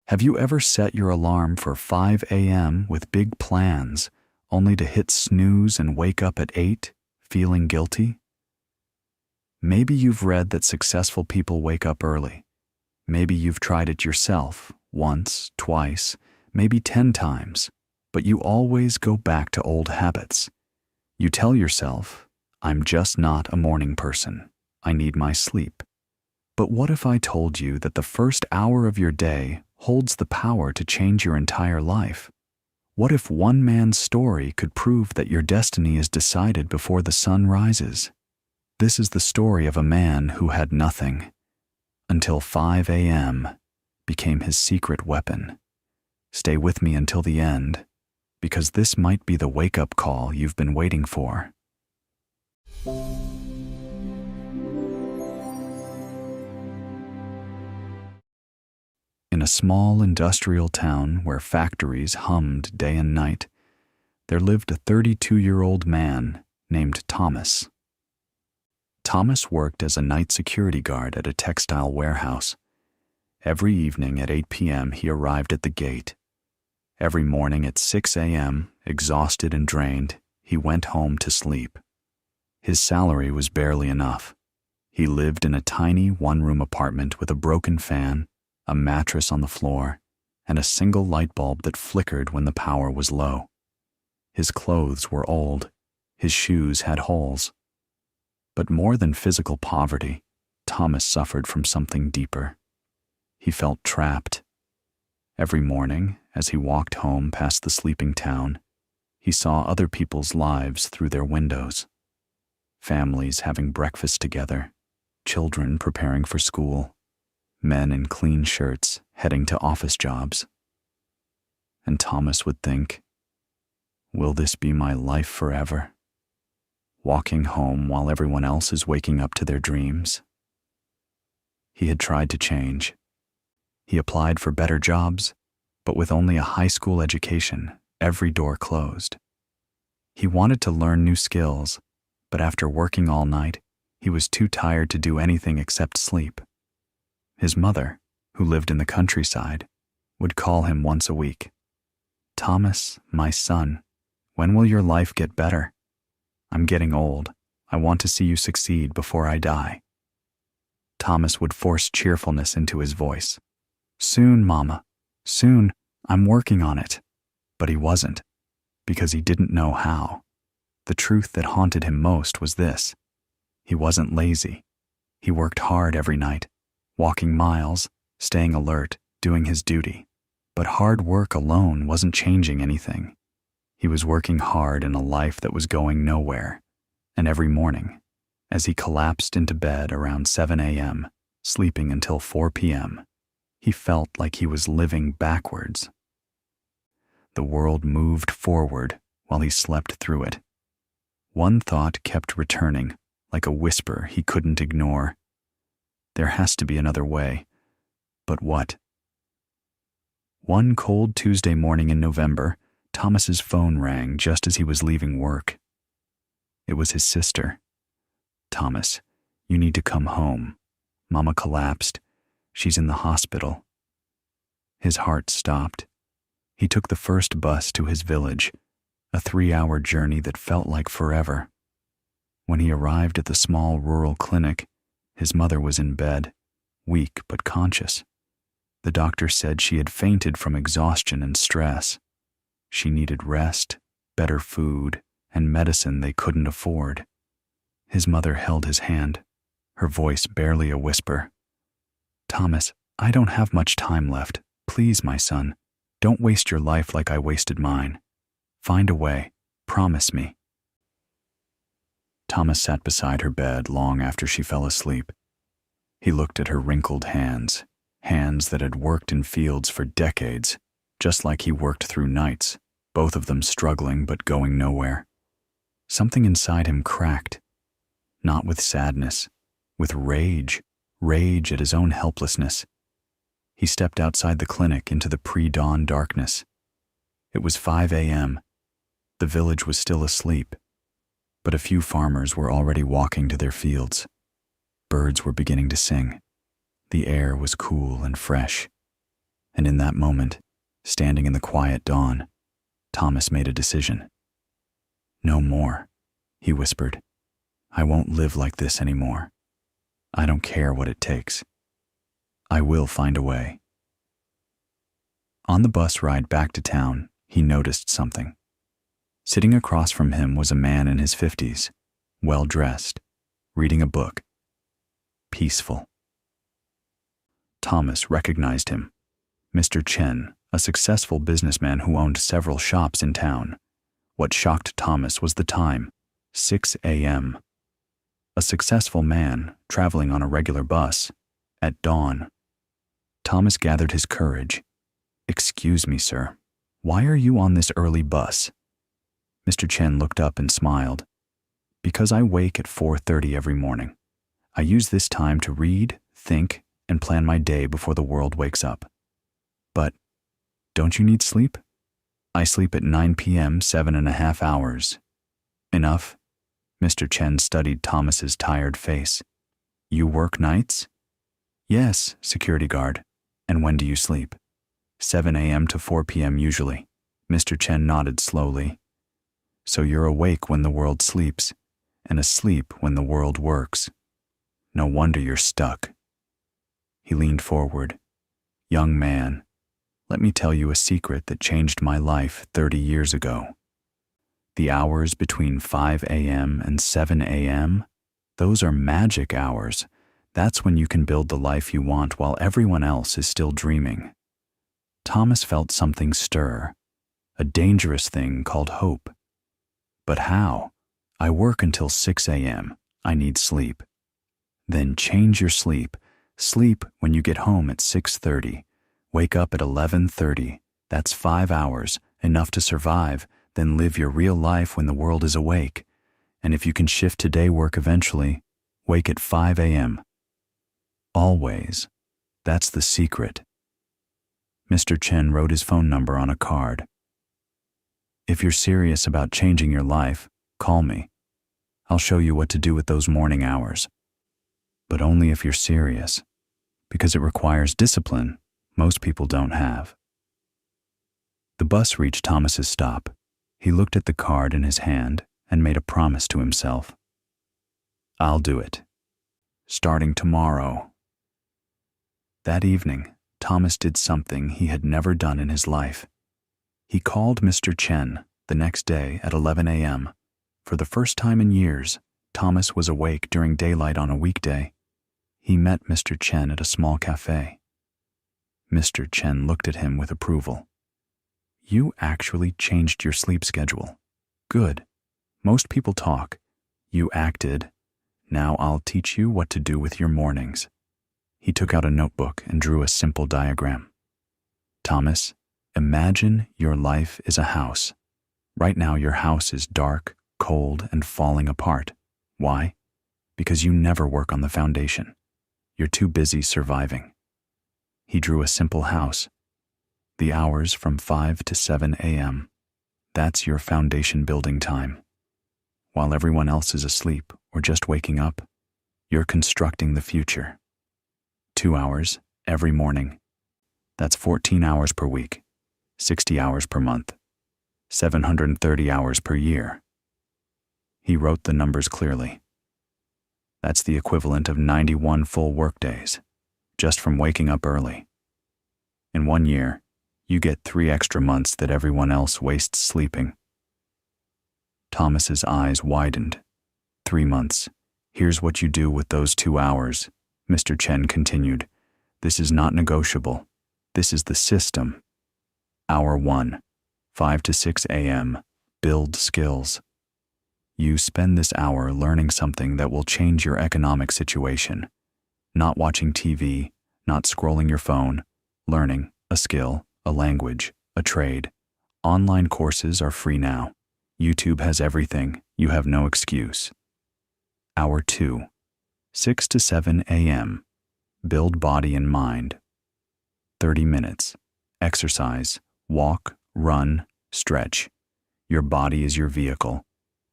Have you ever set your alarm for 5 a.m. with big plans, only to hit snooze and wake up at 8, feeling guilty? Maybe you've read that successful people wake up early. Maybe you've tried it yourself, once, twice, maybe 10 times, but you always go back to old habits. You tell yourself, I'm just not a morning person. I need my sleep. But what if I told you that the first hour of your day holds the power to change your entire life? What if one man's story could prove that your destiny is decided before the sun rises? This is the story of a man who had nothing, until 5 a.m. became his secret weapon. Stay with me until the end, because this might be the wake-up call you've been waiting for. In a small industrial town where factories hummed day and night, there lived a 32-year-old man named Thomas. Thomas worked as a night security guard at a textile warehouse. Every evening at 8 p.m. he arrived at the gate. Every morning at 6 a.m., exhausted and drained, he went home to sleep. His salary was barely enough. He lived in a tiny one-room apartment with a broken fan, a mattress on the floor, and a single light bulb that flickered when the power was low. His clothes were old. His shoes had holes. But more than physical poverty, Thomas suffered from something deeper. He felt trapped. Every morning, as he walked home past the sleeping town, he saw other people's lives through their windows. Families having breakfast together, children preparing for school, men in clean shirts heading to office jobs. And Thomas would think, will this be my life forever? Walking home while everyone else is waking up to their dreams. He had tried to change. He applied for better jobs, but with only a high school education, every door closed. He wanted to learn new skills, but after working all night, he was too tired to do anything except sleep. His mother, who lived in the countryside, would call him once a week. Thomas, my son, when will your life get better? I'm getting old. I want to see you succeed before I die. Thomas would force cheerfulness into his voice. Soon, Mama. Soon. I'm working on it. But he wasn't, because he didn't know how. The truth that haunted him most was this. He wasn't lazy. He worked hard every night, walking miles, staying alert, doing his duty. But hard work alone wasn't changing anything. He was working hard in a life that was going nowhere, and every morning, as he collapsed into bed around 7 a.m., sleeping until 4 p.m., he felt like he was living backwards. The world moved forward while he slept through it. One thought kept returning, like a whisper he couldn't ignore. There has to be another way. But what? One cold Tuesday morning in November, Thomas's phone rang just as he was leaving work. It was his sister. Thomas, you need to come home. Mama collapsed. She's in the hospital. His heart stopped. He took the first bus to his village, a 3-hour journey that felt like forever. When he arrived at the small rural clinic, his mother was in bed, weak but conscious. The doctor said she had fainted from exhaustion and stress. She needed rest, better food, and medicine they couldn't afford. His mother held his hand, her voice barely a whisper. Thomas, I don't have much time left. Please, my son, don't waste your life like I wasted mine. Find a way. Promise me. Thomas sat beside her bed long after she fell asleep. He looked at her wrinkled hands, hands that had worked in fields for decades, just like he worked through nights, both of them struggling but going nowhere. Something inside him cracked, not with sadness, with rage at his own helplessness. He stepped outside the clinic into the pre-dawn darkness. It was 5 a.m. The village was still asleep, but a few farmers were already walking to their fields. Birds were beginning to sing. The air was cool and fresh. And in that moment, standing in the quiet dawn, Thomas made a decision. "No more," he whispered. "I won't live like this anymore. I don't care what it takes. I will find a way." On the bus ride back to town, he noticed something. Sitting across from him was a man in his 50s, well-dressed, reading a book. Peaceful. Thomas recognized him. Mr. Chen, a successful businessman who owned several shops in town. What shocked Thomas was the time, 6 a.m. A successful man traveling on a regular bus at dawn. Thomas gathered his courage. "Excuse me, sir. Why are you on this early bus?" Mr. Chen looked up and smiled. "Because I wake at 4:30 every morning. I use this time to read, think, and plan my day before the world wakes up." "But don't you need sleep?" "I sleep at 9 p.m., 7.5 hours. "Enough?" Mr. Chen studied Thomas's tired face. "You work nights?" "Yes, security guard. And when do you sleep?" 7 a.m. to 4 p.m. usually." Mr. Chen nodded slowly. "So you're awake when the world sleeps, and asleep when the world works. No wonder you're stuck." He leaned forward. "Young man, let me tell you a secret that changed my life 30 years ago. The hours between 5 a.m. and 7 a.m., those are magic hours. That's when you can build the life you want while everyone else is still dreaming." Thomas felt something stir, a dangerous thing called hope. "But how? I work until 6 a.m. I need sleep." "Then change your sleep. Sleep when you get home at 6:30. Wake up at 11:30. That's 5 hours, enough to survive. Then live your real life when the world is awake. And if you can shift to day work eventually, wake at 5 a.m. Always. That's the secret." Mr. Chen wrote his phone number on a card. "If you're serious about changing your life, call me. I'll show you what to do with those morning hours. But only if you're serious, because it requires discipline most people don't have." The bus reached Thomas's stop. He looked at the card in his hand and made a promise to himself. "I'll do it. Starting tomorrow." That evening, Thomas did something he had never done in his life. He called Mr. Chen the next day at 11 a.m. For the first time in years, Thomas was awake during daylight on a weekday. He met Mr. Chen at a small cafe. Mr. Chen looked at him with approval. "You actually changed your sleep schedule. Good. Most people talk. You acted. Now I'll teach you what to do with your mornings." He took out a notebook and drew a simple diagram. "Thomas, imagine your life is a house. Right now your house is dark, cold, and falling apart. Why? Because you never work on the foundation. You're too busy surviving." He drew a simple house. The hours from 5 to 7 a.m. That's your foundation building time. While everyone else is asleep or just waking up, you're constructing the future. 2 hours every morning. That's 14 hours per week, 60 hours per month, 730 hours per year. He wrote the numbers clearly. That's the equivalent of 91 full workdays, just from waking up early. In 1 year, you get 3 extra months that everyone else wastes sleeping. Thomas's eyes widened. 3 months. Here's what you do with those 2 hours. Mr. Chen continued. This is not negotiable. This is the system. Hour 1, 5 to 6 a.m. Build skills. You spend this hour learning something that will change your economic situation. Not watching TV, not scrolling your phone, learning a skill, a language, a trade. Online courses are free now. YouTube has everything. You have no excuse. Hour 2, 6 to 7 a.m. Build body and mind. 30 minutes. Exercise, walk, run, stretch. Your body is your vehicle.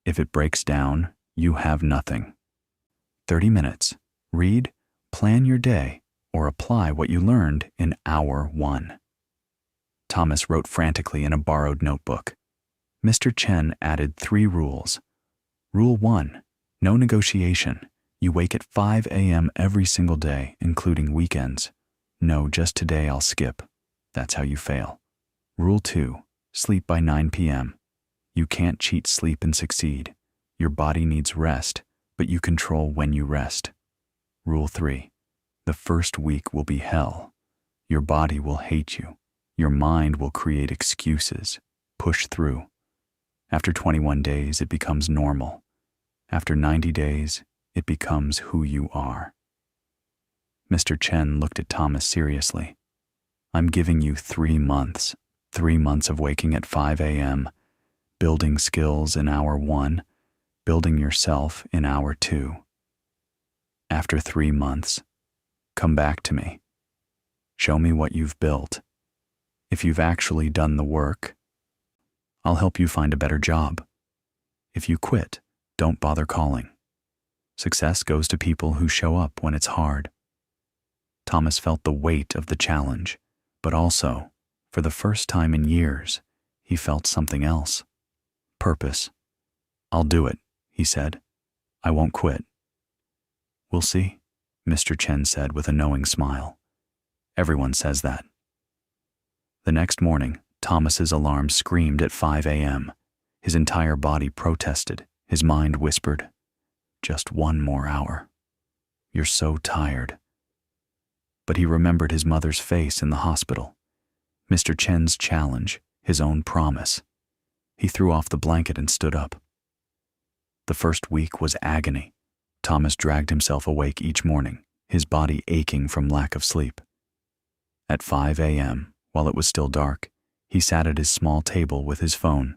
If it breaks down, you have nothing. 30 minutes. Read, plan your day, or apply what you learned in hour 1. Thomas wrote frantically in a borrowed notebook. Mr. Chen added 3 rules. Rule 1, no negotiation. You wake at 5 a.m. every single day, including weekends. No, just today I'll skip. That's how you fail. Rule 2, sleep by 9 p.m. You can't cheat sleep and succeed. Your body needs rest, but you control when you rest. Rule 3, the first week will be hell. Your body will hate you. Your mind will create excuses. Push through. After 21 days, it becomes normal. After 90 days, it becomes who you are. Mr. Chen looked at Thomas seriously. I'm giving you 3 months. 3 months of waking at 5 a.m., building skills in hour 1, building yourself in hour 2. After 3 months, come back to me. Show me what you've built. If you've actually done the work, I'll help you find a better job. If you quit, don't bother calling. Success goes to people who show up when it's hard. Thomas felt the weight of the challenge, but also, for the first time in years, he felt something else. Purpose. I'll do it, he said. I won't quit. We'll see, Mr. Chen said with a knowing smile. Everyone says that. The next morning, Thomas's alarm screamed at 5 a.m. His entire body protested. His mind whispered, just 1 more hour. You're so tired. But he remembered his mother's face in the hospital, Mr. Chen's challenge, his own promise. He threw off the blanket and stood up. The first week was agony. Thomas dragged himself awake each morning, his body aching from lack of sleep. At 5 a.m., while it was still dark, he sat at his small table with his phone,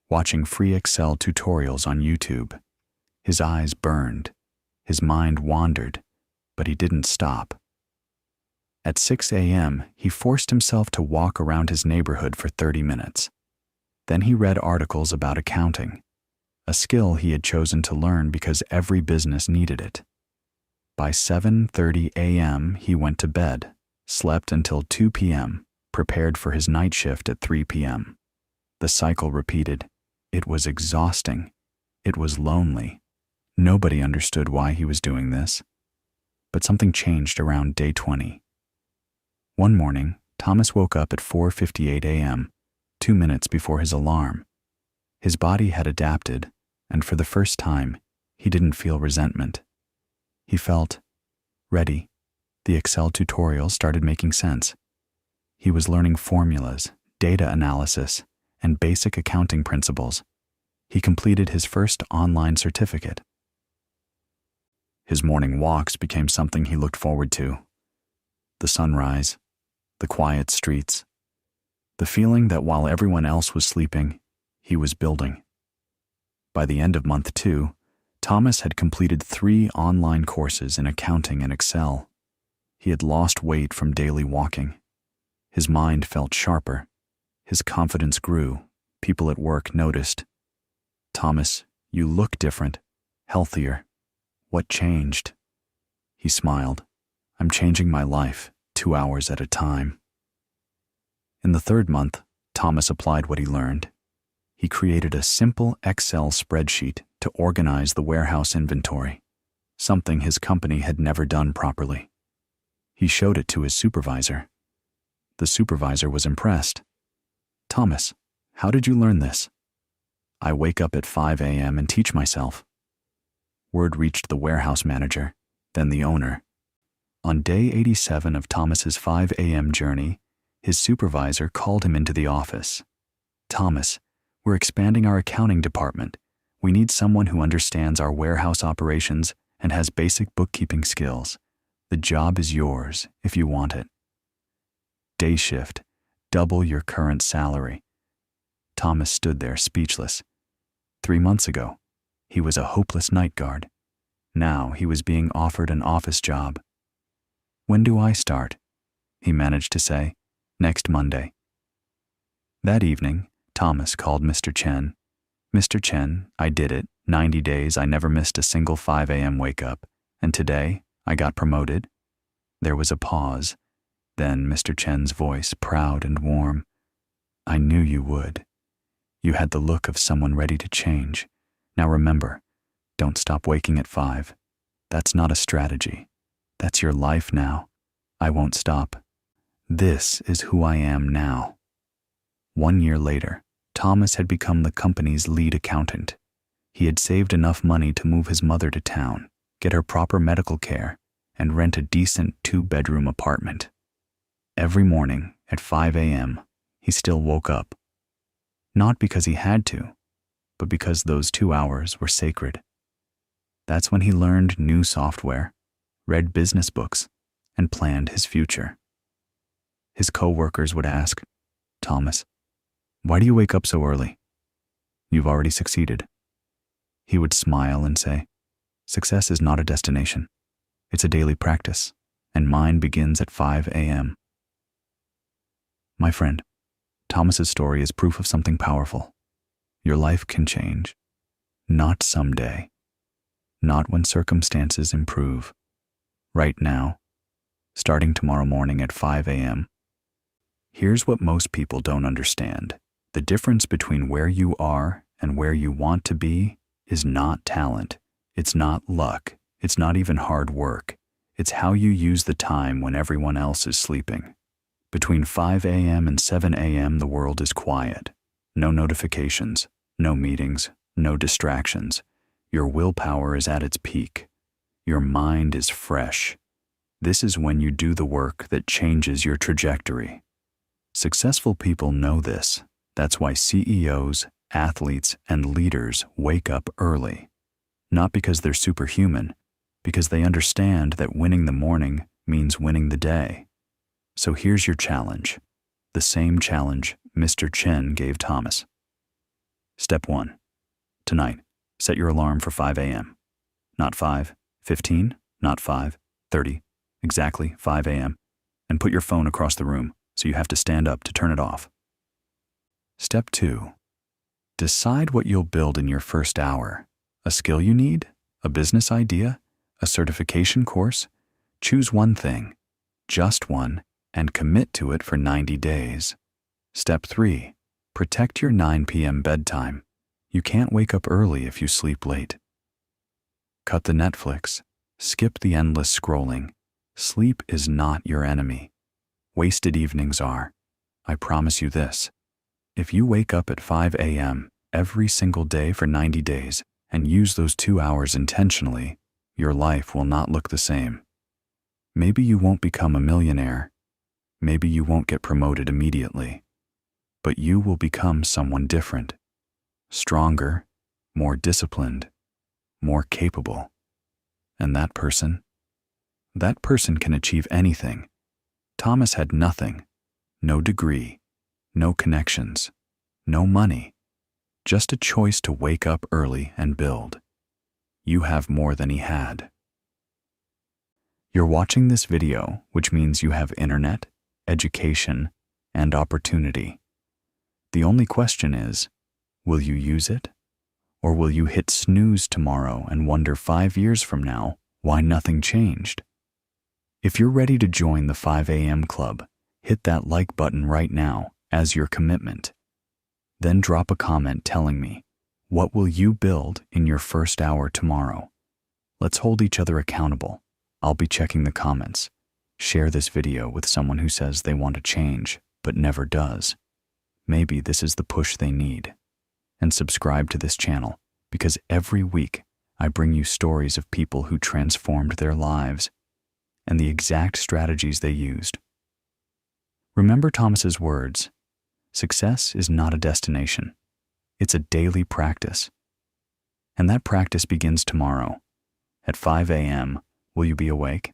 watching free Excel tutorials on YouTube. His eyes burned, his mind wandered, but he didn't stop. At 6 a.m., he forced himself to walk around his neighborhood for 30 minutes. Then he read articles about accounting, a skill he had chosen to learn because every business needed it. By 7:30 a.m., he went to bed, slept until 2 p.m., prepared for his night shift at 3 p.m. The cycle repeated. It was exhausting. It was lonely. Nobody understood why he was doing this. But something changed around day 20. One morning, Thomas woke up at 4:58 a.m., 2 minutes before his alarm. His body had adapted, and for the first time, he didn't feel resentment. He felt ready. The Excel tutorial started making sense. He was learning formulas, data analysis, and basic accounting principles. He completed his first online certificate. His morning walks became something he looked forward to. The sunrise, the quiet streets, the feeling that while everyone else was sleeping, he was building. By the end of month 2, Thomas had completed 3 online courses in accounting and Excel. He had lost weight from daily walking. His mind felt sharper. His confidence grew. People at work noticed. Thomas, you look different, healthier. What changed? He smiled. I'm changing my life, 2 hours at a time. In the 3rd month, Thomas applied what he learned. He created a simple Excel spreadsheet to organize the warehouse inventory, something his company had never done properly. He showed it to his supervisor. The supervisor was impressed. Thomas, how did you learn this? I wake up at 5 a.m. and teach myself. Word reached the warehouse manager, then the owner. On day 87 of Thomas's 5 a.m. journey, his supervisor called him into the office. Thomas, we're expanding our accounting department. We need someone who understands our warehouse operations and has basic bookkeeping skills. The job is yours if you want it. Day shift, double your current salary. Thomas stood there speechless. 3 months ago, he was a hopeless night guard. Now he was being offered an office job. When do I start? He managed to say. Next Monday. That evening, Thomas called Mr. Chen. Mr. Chen, I did it. 90 days I never missed a single 5 a.m. wake up. And today, I got promoted. There was a pause. Then Mr. Chen's voice, proud and warm. I knew you would. You had the look of someone ready to change. Now remember, don't stop waking at 5. That's not a strategy. That's your life now. I won't stop. This is who I am now. 1 year later, Thomas had become the company's lead accountant. He had saved enough money to move his mother to town, get her proper medical care, and rent a decent 2-bedroom apartment. Every morning at 5 a.m., he still woke up. Not because he had to, but because those 2 hours were sacred. That's when he learned new software, read business books, and planned his future. His co-workers would ask, Thomas, why do you wake up so early? You've already succeeded. He would smile and say, success is not a destination. It's a daily practice, and mine begins at 5 a.m. My friend, Thomas's story is proof of something powerful. Your life can change. Not someday. Not when circumstances improve. Right now. Starting tomorrow morning at 5 a.m. Here's what most people don't understand. The difference between where you are and where you want to be is not talent. It's not luck. It's not even hard work. It's how you use the time when everyone else is sleeping. Between 5 a.m. and 7 a.m., the world is quiet. No notifications, no meetings, no distractions. Your willpower is at its peak. Your mind is fresh. This is when you do the work that changes your trajectory. Successful people know this. That's why CEOs, athletes, and leaders wake up early. Not because they're superhuman, because they understand that winning the morning means winning the day. So here's your challenge, the same challenge Mr. Chen gave Thomas. Step 1. Tonight, set your alarm for 5 a.m. Not 5:15, not 5:30, exactly 5 a.m. And put your phone across the room so you have to stand up to turn it off. Step 2. Decide what you'll build in your first hour. A skill you need? A business idea? A certification course? Choose one thing, just one, and commit to it for 90 days. Step 3. Protect your 9 p.m. bedtime. You can't wake up early if you sleep late. Cut the Netflix. Skip the endless scrolling. Sleep is not your enemy. Wasted evenings are. I promise you this. If you wake up at 5 a.m. every single day for 90 days and use those 2 hours intentionally, your life will not look the same. Maybe you won't become a millionaire. Maybe you won't get promoted immediately. But you will become someone different. Stronger, more disciplined, more capable. And that person can achieve anything. Thomas had nothing, no degree, no connections, no money, just a choice to wake up early and build. You have more than he had. You're watching this video, which means you have internet, education, and opportunity. The only question is, will you use it? Or will you hit snooze tomorrow and wonder 5 years from now why nothing changed? If you're ready to join the 5 a.m. club, hit that like button right now as your commitment. Then drop a comment telling me, what will you build in your first hour tomorrow? Let's hold each other accountable. I'll be checking the comments. Share this video with someone who says they want to change, but never does. Maybe this is the push they need. And subscribe to this channel, because every week I bring you stories of people who transformed their lives and the exact strategies they used. Remember Thomas's words, success is not a destination. It's a daily practice. And that practice begins tomorrow. At 5 a.m., will you be awake?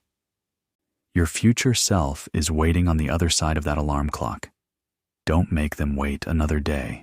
Your future self is waiting on the other side of that alarm clock. Don't make them wait another day.